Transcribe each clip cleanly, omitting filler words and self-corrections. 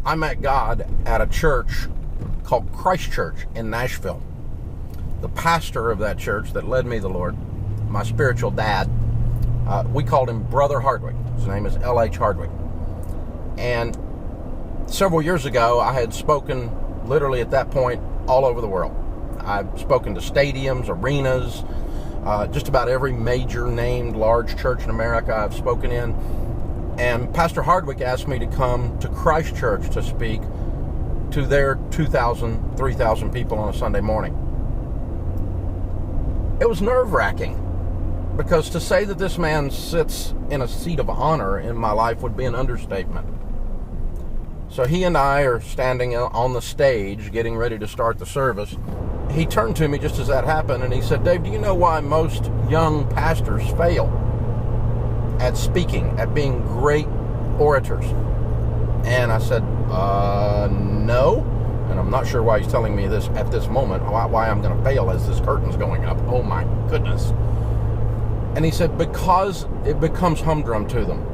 I met God at a church called Christ Church in Nashville. The pastor of that church that led me to the Lord, my spiritual dad, we called him Brother Hardwick. His name is L.H. Hardwick. And several years ago, I had spoken literally at that point all over the world. I've spoken to stadiums, arenas, just about every major named large church in America I've spoken in. And Pastor Hardwick asked me to come to Christ Church to speak to their 2,000, 3,000 people on a Sunday morning. It was nerve-wracking, because to say that this man sits in a seat of honor in my life would be an understatement. So he and I are standing on the stage getting ready to start the service. He turned to me just as that happened and he said, "Dave, do you know why most young pastors fail at speaking, at being great orators?" And I said, no. And I'm not sure why he's telling me this at this moment, why I'm going to fail as this curtain's going up. Oh my goodness. And he said, because it becomes humdrum to them.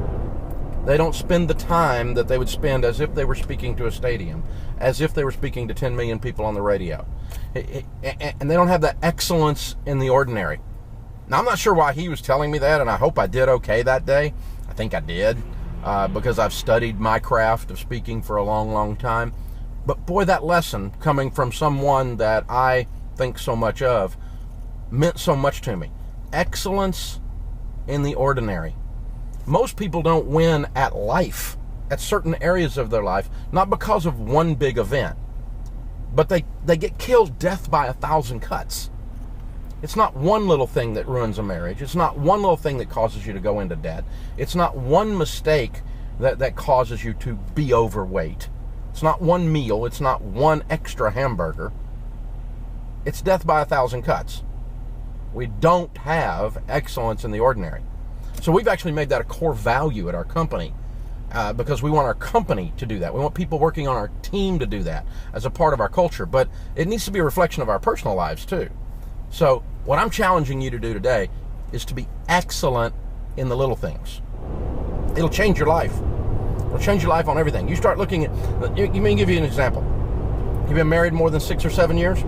They don't spend the time that they would spend as if they were speaking to a stadium, as if they were speaking to 10 million people on the radio. And they don't have that excellence in the ordinary. Now, I'm not sure why he was telling me that, and I hope I did okay that day. I think I did, because I've studied my craft of speaking for a long, long time. But boy, that lesson coming from someone that I think so much of meant so much to me. Excellence in the ordinary. Most people don't win at life, at certain areas of their life, not because of one big event, but they get killed death by 1,000 cuts. It's not one little thing that ruins a marriage. It's not one little thing that causes you to go into debt. It's not one mistake that causes you to be overweight. It's not one meal. It's not one extra hamburger. It's death by 1,000 cuts. We don't have excellence in the ordinary. So we've actually made that a core value at our company, because we want our company to do that. We want people working on our team to do that as a part of our culture. But it needs to be a reflection of our personal lives too. So what I'm challenging you to do today is to be excellent in the little things. It'll change your life. It'll change your life on everything. You start looking at, let me give you an example. You've been married more than 6 or 7 years?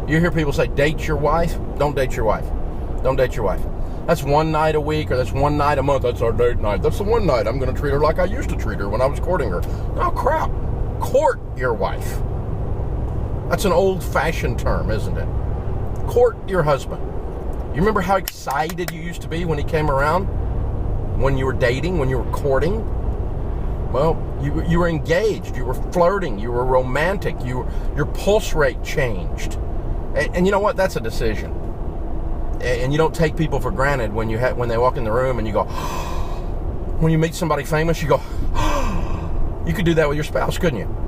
You hear people say, date your wife. Don't date your wife. Don't date your wife. That's one night a week, or that's one night a month. That's our date night. That's the one night I'm going to treat her like I used to treat her when I was courting her. Oh, crap. Court your wife. That's an old-fashioned term, isn't it? Court your husband. You remember how excited you used to be when he came around? When you were dating, when you were courting? Well, you were engaged, you were flirting, you were romantic, your pulse rate changed. And you know what? That's a decision. And you don't take people for granted when they walk in the room and you go, when you meet somebody famous, you go, you could do that with your spouse, couldn't you?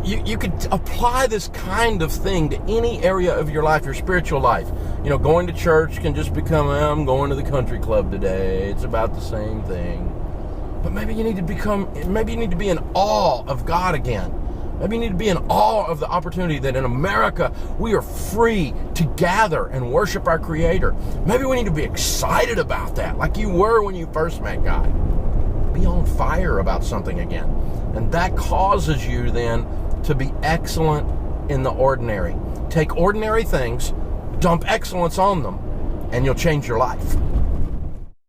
You could apply this kind of thing to any area of your life, your spiritual life. You know, going to church can just become, I'm going to the country club today. It's about the same thing. But maybe you need to be in awe of God again. Maybe you need to be in awe of the opportunity that in America we are free to gather and worship our Creator. Maybe we need to be excited about that, like you were when you first met God. Be on fire about something again. And that causes you then to be excellent in the ordinary. Take ordinary things, dump excellence on them, and you'll change your life.